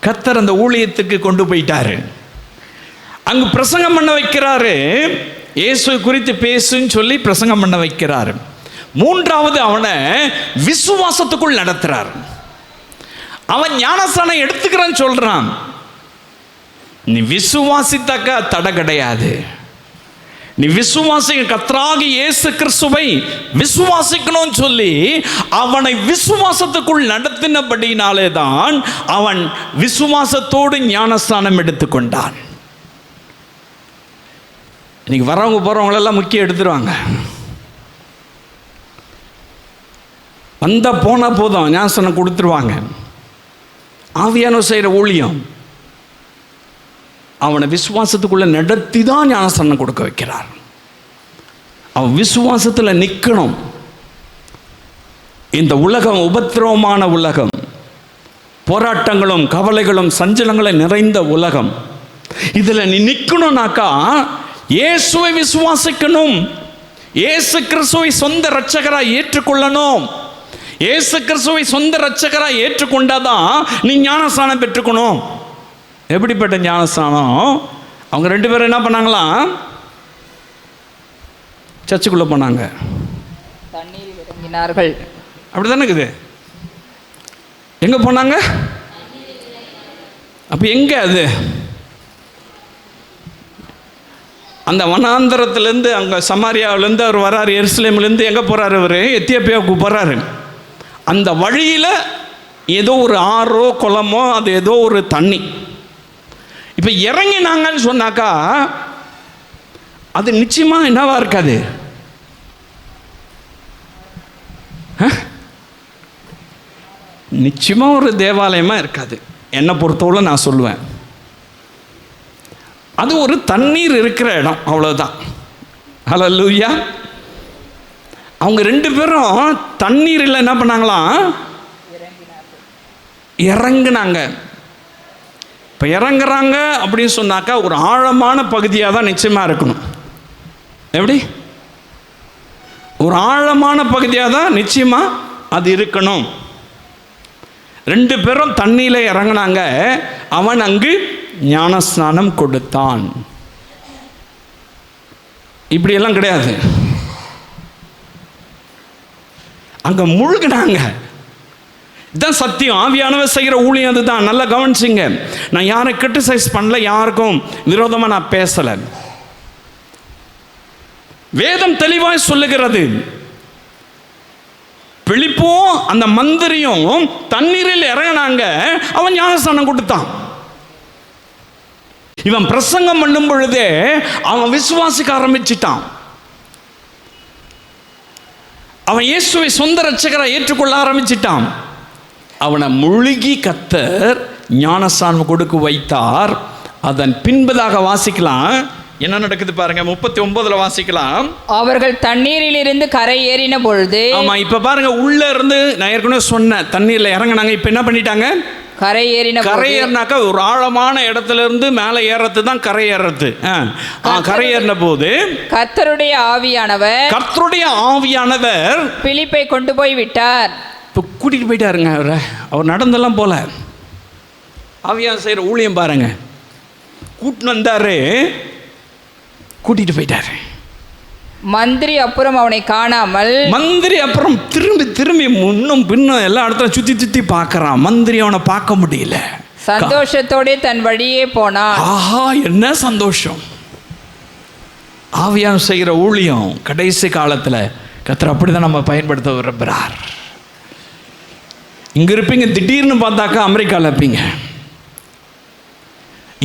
கர்த்தர் அந்த ஊழியத்துக்கு கொண்டு போயிட்டாரு. அங்கு பிரசங்கம் பண்ண வைக்கிறாரு. இயேசு குறித்து பேசுன்னு சொல்லி பிரசங்கம் பண்ண வைக்கிறாரு. மூன்றாவது, அவனை விசுவாசத்துக்குள் நடத்துறார். அவன் ஞானஸ்நானம் எடுத்துக்கிறான்னு சொல்றான். நீ விசுவாசித்தாக்கா தடை கிடையாது. நீ விசுவாசிக்க, கர்த்தராகிய இயேசு கிறிஸ்துவை விசுவாசிக்கணும்னு சொல்லி அவனை விசுவாசத்துக்குள் நடத்தினபடினாலே தான் அவன் விசுவாசத்தோடு ஞானஸ்நானம் எடுத்துக்கொண்டான். இன்னைக்கு வரவங்க போகிறவங்களெல்லாம் முக்கியம் எடுத்துருவாங்க. வந்தால் போனால் போதும், ஞானஸ்நானம் கொடுத்துருவாங்க. ஆவியானவர் செய்கிற ஊழியம் அவனை விசுவாசத்துக்குள்ளே நடத்தி தான் ஞானஸ்நானம் கொடுக்க வைக்கிறார். அவன் விசுவாசத்தில் நிற்கணும். இந்த உலகம் உபத்திரவமான உலகம், போராட்டங்களும் கவலைகளும் சஞ்சலங்களும் நிறைந்த உலகம். இதில் நீ நிற்கணும்னாக்கா இயேசுவை விசுவாசிக்கணும். இயேசு கிறிஸ்துவை சொந்த இரட்சகராய் ஏற்றுக்கொள்ளணும். இயேசு கிறிஸ்துவை சொந்த இரட்சகராய் ஏற்றுக்கொண்டாதான் நீ ஞானஸ்நானம் பெற்றுக்கணும். எப்படிப்பட்ட ஞானஸ்நானம்? அவங்க 2 பேரும் என்ன பண்ணாங்களாம்? சர்ச்சுக்குள்ளே போனாங்க, தண்ணீரில் இறங்கினார்கள். அப்படி தானே இருக்குது. எங்கே போனாங்க? அப்போ எங்கே அது? அந்த வனாந்தரத்துலேருந்து, அங்கே சமாரியாவிலேருந்து அவர் வராரு, எருசலேம்லேருந்து எங்கே போகிறாரு? அவர் எத்தியோப்பியாவுக்கு போகிறாரு. அந்த வழியில் ஏதோ ஒரு ஆறோ குளமோ அது ஏதோ ஒரு தண்ணி. இப்போ இறங்கினாங்கன்னு சொன்னாக்கா அது நிச்சயமாக என்னவா இருக்காது? நிச்சயமாக ஒரு தேவாலயமாக இருக்காது. என்னை பொறுத்தவரை நான் சொல்லுவேன், அது ஒரு தண்ணீர் இருக்கிற இடம், அவ்வளோதான். ஹல்லேலூயா. அவங்க 2 பேரும் தண்ணீரில் என்ன பண்ணாங்களாம்? இறங்குனாங்க. இப்போ இறங்குறாங்க அப்படின்னு சொன்னாக்கா ஒரு ஆழமான பகுதியாக தான் நிச்சயமாக இருக்கணும். எப்படி? ஒரு ஆழமான பகுதியாக தான் நிச்சயமாக அது இருக்கணும். 2 பேரும் தண்ணியில் இறங்கினாங்க. அவன் அங்கு ஞானஸ்நானம் கொடுத்தான். இப்படியெல்லாம் கிடையாது. அங்க முழுகினாங்க. இதுதான் சத்தியம். ஆவியானவர் செய்கிற ஊழியம் அதுதான். நல்லா கவனிச்சிங்க. நான் யாரை கிரிட்டிசைஸ் பண்ணல, யாருக்கும் விரோதமாக நான் பேசலை. வேதம் தெளிவாய் சொல்லுகிறது, பிலிப்பும் அந்த மந்திரியும் தண்ணீரில் இறங்கினாங்க, அவன் ஞானஸ்நானம் கொடுத்தான். இவன் பிரசங்கம் பண்ணும் பொழுதே அவன் விசுவாசிக்க ஆரம்பிச்சிட்டான். அவன் இயேசுவை சொந்த ரட்சகரை ஏற்றுக்கொள்ள ஆரம்பிச்சிட்டான். அவனை முழுகி கர்த்தர் ஞானஸ்நானம் கொடுக்க வைத்தார். அதன் பின்பதாக வாசிக்கலாம், என்ன நடக்குது பாருங்க. 39 வாசிக்கலாம். அவர்கள் தண்ணீரில் இருந்து கரை ஏறின பொழுது, ஆமா, இப்ப பாருங்க, உள்ள இருந்து நான் ஏற்கனவே சொன்னேன், தண்ணீர்ல இறங்கினாங்க. இப்ப என்ன பண்ணிட்டாங்க? கரை ஏறினாக்கா ஒரு ஆழமான இடத்துல இருந்து மேலே ஏறது தான் கரை ஏறது. கரை ஏறின போது கர்த்தருடைய ஆவியானவர் பிலிப்பை கொண்டு போய் விட்டார். இப்போ கூட்டிட்டு போயிட்டாருங்க. அவர் நடந்தெல்லாம் போல. ஆவியான செய்கிற ஊழியம் பாருங்க. கூட்டின்னு வந்தாரு, கூட்டிட்டு போயிட்டாரு. மந்திரி அப்புறம் அவனை காணாமல், மந்திரி அப்புறம் திரும்பி முன்னும் பின்னும் எல்லா இடத்துல சுத்தி பார்க்கறான். மந்திரி அவனை பார்க்க முடியல. சந்தோஷத்தோட தன் வழியே போனான். ஆஹா, என்ன சந்தோஷம்! ஆவியான செய்கிற ஊழியம் கடைசி காலத்தில் கர்த்தர் அப்படிதான் நம்ம பயன்படுத்த விரும்புகிறார். இங்க இருப்பீங்க, திடீர்னு பார்த்தாக்கா அமெரிக்காவில் இருப்பீங்க.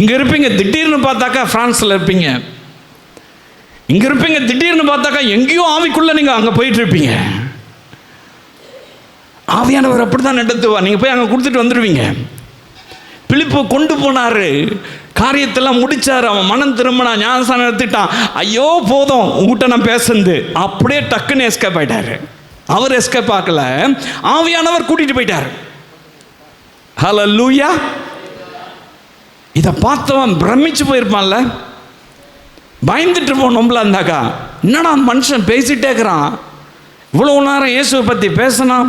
இங்க இருப்பீங்க, திடீர்னு பார்த்தாக்கா பிரான்ஸ்ல இருப்பீங்க. இங்க இருப்பீங்க, திடீர்னு பார்த்தாக்கா எங்கேயோ ஆவிக்குள்ள நீங்க அங்க போயிட்டு இருப்பீங்க. ஆவியானவர் அப்படிதான் நடத்துவா. நீங்க போய் அங்க கொடுத்துட்டு வந்துடுவீங்க. பிலிப்பு கொண்டு போனாரு, காரியத்தெல்லாம் முடிச்சாரு. அவன் மனம் திரும்பினா, ஞானஸ்நானம் எடுத்துட்டான். ஐயோ போதும் உங்ககிட்ட நான் பேசுறது, அப்படியே டக்குன்னு எஸ்கேப் ஆயிட்டாரு. அவர் எஸ்கேப் ஆக்கல, ஆவியானவர் கூட்டிட்டு போயிட்டாரு. ஹல்லேலூயா! இதை பார்த்தவன் பிரமிச்சு போயிருப்பான்ல, பயந்துட்டு போனோம்ல. இருந்தாக்கா என்னடா மனுஷன் பேசிட்டே இருக்கிறான், இவ்வளவு நேரம் இயேசுவை பற்றி பேசினான்,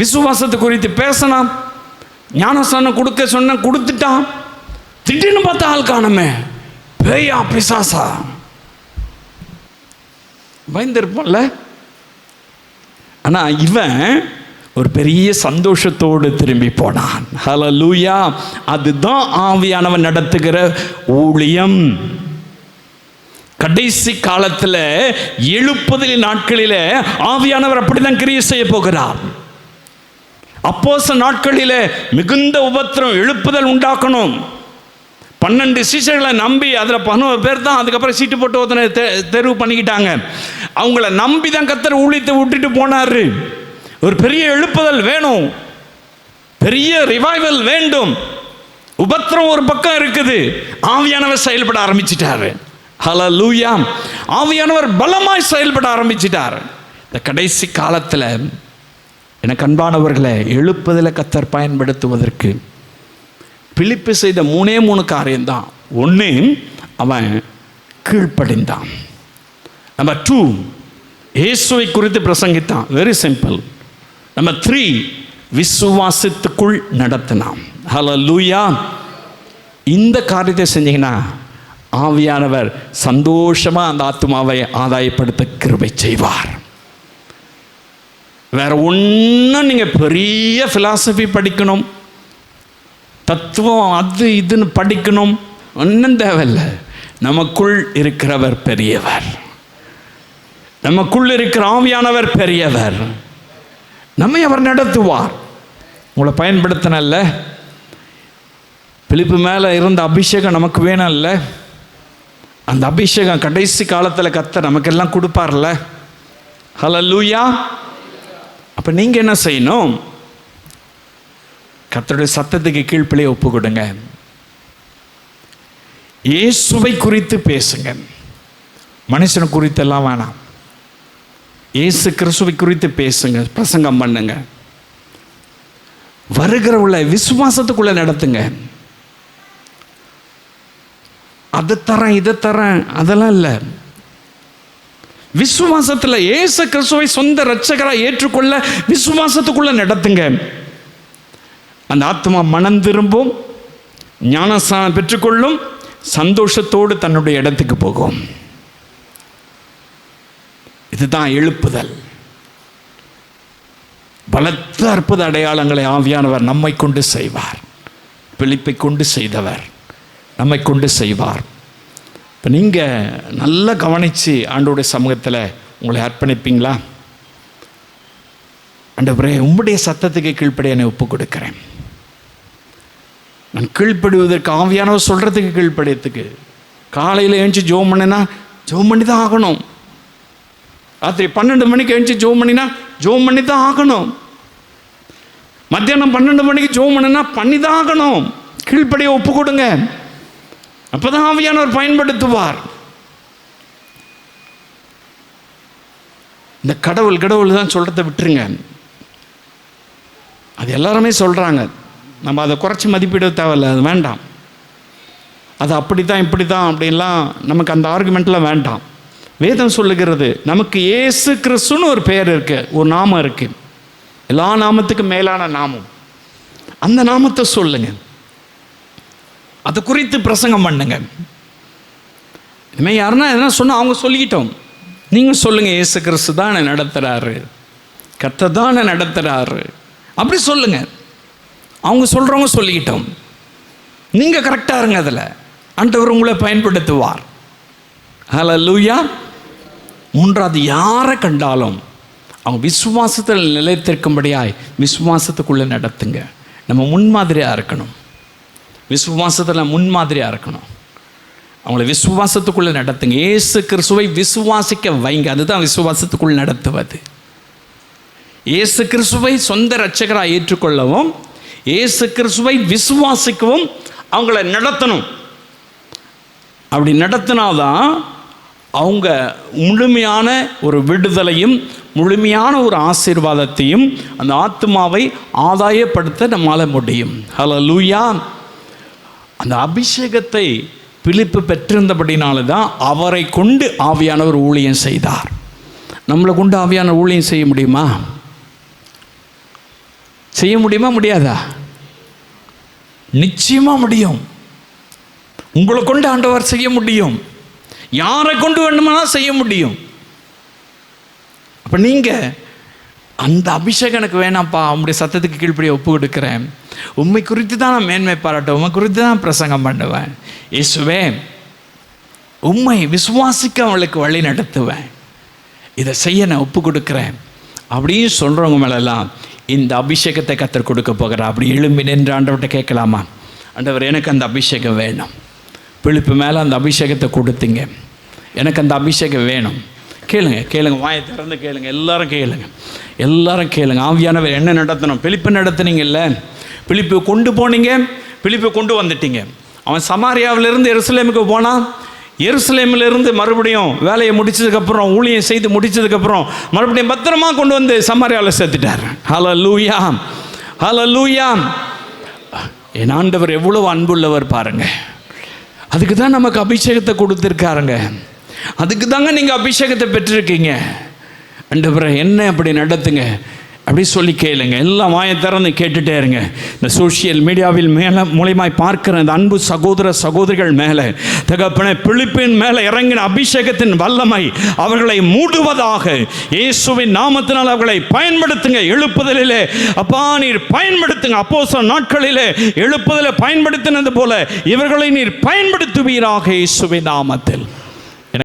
விசுவாசத்தை குறித்து பேசினான், ஞானஸ்நானம் கொடுக்க சொன்ன கொடுத்துட்டான். திடீர்னு பார்த்தா ஆள் காணுமே, பேயா பிசாசா? பயந்துருப்பான்ல. ஆனா இவன் ஒரு பெரிய சந்தோஷத்தோடு திரும்பி போனான். ஹல்லேலூயா! அதுதான் ஆவியானவன் நடத்துகிற ஊழியம். கடைசி காலத்தில் எழுப்புதல் நாட்களில் ஆவியானவர் அப்படிதான் கிரியை செய்ய போகிறார். அப்போஸ்தலர் நாட்களில் மிகுந்த உபத்திரம், எழுப்புதல் உண்டாக்கணும். 12 சீஷர்களை நம்பி அதில் 11 பேர் தான் அதுக்கப்புறம் சீட்டு போட்டு ஒருத்தனை தெரிவு பண்ணிக்கிட்டாங்க. அவங்கள நம்பி தான் கர்த்தர் ஊழியத்தை விட்டுட்டு போனாரு. ஒரு பெரிய எழுப்புதல் வேணும், பெரிய ரிவைவல் வேண்டும். உபத்திரம் ஒரு பக்கம் இருக்குது, ஆவியானவர் செயல்பட ஆரம்பிச்சிட்டாரு. ஹல்லேலூயா! ஆவியானவர் பலமாய் செயல்பட ஆரம்பிச்சிட்டார். இந்த கடைசி காலத்தில் எனக்கு அன்பானவர்களை, எழுப்புதலை கர்த்தர் பயன்படுத்துவதற்கு பிலிப்பு செய்த 3 காரியம்தான். 1, அவன் கீழ்ப்படிந்தான். நம்பர் 2, இயேசுவை குறித்து பிரசங்கித்தான். Very simple. நம்பர் 3, விசுவாசத்துக்குள் நடத்தினான். ஹல்லேலூயா! இந்த காரியத்தை செஞ்சீங்கன்னா ஆவியானவர் சந்தோஷமா அந்த ஆத்துமாவை ஆதாயப்படுத்த கிருபை செய்வார். வேற ஒன்றும் நீங்க பெரிய பிலாசபி படிக்கணும், தத்துவம் அது இதுன்னு படிக்கணும், ஒன்றும் தேவையில்லை. நமக்குள் இருக்கிறவர் பெரியவர், நமக்குள் இருக்கிற ஆவியானவர் பெரியவர். நம்மை அவர் நடத்துவார். உங்களை பயன்படுத்தினல்ல, பிலிப்பு மேலே இருந்த அபிஷேகம் நமக்கு வேணும்ல, அந்த அபிஷேகம் கடைசி காலத்தில் கர்த்தர் நமக்கெல்லாம் கொடுப்பார்ல. ஹல்லேலூயா! அப்போ நீங்கள் என்ன செய்யணும்? கர்த்தருடைய சத்தத்துக்கு கீழ்ப்படிய ஒப்பு கொடுங்க. இயேசுவை குறித்து பேசுங்க, மனுஷனை குறித்தெல்லாம் வேணாம். இயேசு கிறிஸ்துவை குறித்து பேசுங்க, பிரசங்கம் பண்ணுங்க. வருகிறவளை விசுவாசத்துக்குள்ள நடத்துங்க. அதை தரேன் இதை தரேன் அதெல்லாம் இல்லை. விசுவாசத்தில் இயேசு கிறிஸ்துவை சொந்த இரட்சகராக ஏற்றுக்கொள்ள விசுவாசத்துக்குள்ள நடத்துங்க. அந்த ஆத்மா மனம் திரும்பும், ஞானஸ்நானம் பெற்றுக்கொள்ளும், சந்தோஷத்தோடு தன்னுடைய இடத்துக்கு போகும். இதுதான் எழுப்புதல். பலத்த அற்புத அடையாளங்களை ஆவியானவர் நம்மை கொண்டு செய்வார். பிலிப்பை கொண்டு செய்தவர் நம்மை கொண்டு செய்வார். இப்போ நீங்கள் நல்லா கவனித்து ஆண்டவருடைய சமூகத்தில் உங்களை அர்ப்பணிப்பீங்களா? ஆண்டவரே, உம்முடைய சத்தத்துக்கு கீழ்ப்படி என்னை ஒப்பு கொடுக்கிறேன். நான் கீழ்ப்படுவதற்கு, ஆவியானவர் சொல்கிறதுக்கு கீழ்ப்படியத்துக்கு. காலையில் எழுந்துச்சி ஜோம் பண்ணினா ஜோம் பண்ணி தான் ஆகணும். ராத்திரி 12 மணிக்கு எழுந்துச்சி ஜோம் பண்ணினா ஜோம் பண்ணி தான் ஆகணும். மத்தியானம் 12 மணிக்கு ஜோம் பண்ணினா பண்ணி தான் ஆகணும். கீழ்ப்படியை ஒப்பு கொடுங்க. அப்போ தான் ஆவியானவர் பயன்படுத்துவார். இந்த கடவுள் தான் சொல்கிறத விட்டுருங்க. அது எல்லாருமே சொல்கிறாங்க, நம்ம அதை குறைச்சி மதிப்பிட தேவையில்லை, அது வேண்டாம். அது அப்படி தான் இப்படி தான் அப்படின்லாம் நமக்கு அந்த ஆர்குமெண்ட்லாம் வேண்டாம். வேதம் சொல்லுகிறது நமக்கு இயேசு கிறிஸ்துன்னு ஒரு பெயர் இருக்குது, ஒரு நாமம் இருக்குது, எல்லா நாமத்துக்கும் மேலான நாமம். அந்த நாமத்தை சொல்லுங்க, அது குறித்து பிரசங்கம் பண்ணுங்க. இனிமேல் யாருன்னா எதனா சொன்னால் அவங்க சொல்லிக்கிட்டோம், நீங்கள் சொல்லுங்கள், இயேசு கிறிஸ்து தான் என்னை நடத்துகிறாரு, கர்த்தர் தான் என்னை நடத்துகிறாரு அப்படி சொல்லுங்க. அவங்க சொல்கிறவங்க சொல்லிக்கிட்டோம், நீங்கள் கரெக்டாக இருங்க, அதில் ஆண்டவர் உங்களை பயன்படுத்துவார். ஹல்லேலூயா. மூன்றாவது, யாரை கண்டாலும் அவங்க விசுவாசத்தில் நிலைத்திருக்கும்படியாய் விசுவாசத்துக்குள்ளே நடத்துங்க. நம்ம முன்மாதிரியாக இருக்கணும், விசுவாசத்தில் முன்மாதிரியாக இருக்கணும். அவங்கள விசுவாசத்துக்குள்ளே நடத்துங்க. இயேசு கிறிஸ்துவை விசுவாசிக்க வைங்க, அதுதான் விசுவாசத்துக்குள்ளே நடத்துவது. இயேசு கிறிஸ்துவை சொந்த இரட்சகராக ஏற்றுக்கொள்ளவும், இயேசு கிறிஸ்துவை விசுவாசிக்கவும் அவங்கள நடத்தணும். அப்படி நடத்தினாதான் அவங்க முழுமையான ஒரு விடுதலையும் முழுமையான ஒரு ஆசீர்வாதத்தையும் அந்த ஆத்மாவை ஆதாயப்படுத்த நம்மால் முடியும். ஹல்லேலூயா. அந்த அபிஷேகத்தை பிலிப்பு பெற்றிருந்தபடினால தான் அவரை கொண்டு ஆவியானவர் ஊழியம் செய்தார். நம்மளை கொண்டு ஆவியானவர் ஊழியம் செய்ய முடியுமா? செய்ய முடியுமா? முடியாதா? நிச்சயமா முடியும். உங்களை கொண்டு ஆண்டவர் செய்ய முடியும். யாரை கொண்டு வேண்டுமானா செய்ய முடியும். அப்போ நீங்கள் அந்த அபிஷேகம் எனக்கு வேணாம்ப்பா, உங்களுடைய சத்தத்துக்கு கீழ்ப்படிய ஒப்பு கொடுக்குறேன், உண்மை குறித்து தான் நான் மேன்மை பாராட்டுவேன், உண்மை குறித்து தான் பிரசங்கம் பண்ணுவேன், இயேசுவே உண்மை விசுவாசிக்க அவளுக்கு வழி நடத்துவேன், இதை செய்ய நான் ஒப்பு கொடுக்குறேன் அப்படின்னு சொல்கிறவங்க மேலெல்லாம் இந்த அபிஷேகத்தை கர்த்தர் கொடுக்க போகிறார். அப்படி எழும்பி நின்று ஆண்டவர்கிட்ட கேட்கலாமா? ஆண்டவர், எனக்கு அந்த அபிஷேகம் வேணும். பிலிப்பு மேலே அந்த அபிஷேகத்தை கொடுத்தீங்க, எனக்கு அந்த அபிஷேகம் வேணும். கேளுங்க, வாயை திறந்து கேளுங்க, எல்லாரும் கேளுங்க. ஆவியானவர் என்ன நடத்தணும்? பிலிப்பு நடத்துனீங்கல்ல, பிலிப்பு கொண்டு போனீங்க, பிலிப்பு கொண்டு வந்துட்டீங்க. அவன் சமாரியாவிலிருந்து எருசலேமுக்கு போனான். எருசலேமிலிருந்து மறுபடியும் வேலையை முடிச்சதுக்கப்புறம், ஊழியம் செய்து முடிச்சதுக்கப்புறம் மறுபடியும் பத்திரமா கொண்டு வந்து சமாரியாவில் சேர்த்துட்டார். ஹல்லேலூயா, ஹல்லேலூயா. என் ஆண்டவர் எவ்வளவு அன்புள்ளவர் பாருங்க. அதுக்கு தான் நமக்கு அபிஷேகத்தை கொடுத்துருக்காருங்க. அதுக்கு தாங்க நீங்கள் அபிஷேகத்தை பெற்றிருக்கீங்க. ஆண்டவரே என்ன அப்படி நடத்துங்க அப்படி சொல்லி கேளுங்க. எல்லாம் வாயை திறந்து கேட்டுட்டே இருங்க. இந்த சோஷியல் மீடியாவில் மூலமாய் பார்க்கிற இந்த அன்பு சகோதர சகோதரிகள் மேலே தகப்பனே, பிலிப்பின் மேலே இறங்கின அபிஷேகத்தின் வல்லமை அவர்களை மூடுவதாக இயேசுவின் நாமத்தினால் அவர்களை பயன்படுத்துங்க. எழுப்புதலிலே அப்பா நீர் பயன்படுத்துங்க. அப்போஸ்தலர் நாட்களிலே எழுப்புதலை பயன்படுத்தினது போல இவர்களை நீர் பயன்படுத்துவீராக இயேசுவின் நாமத்தில்.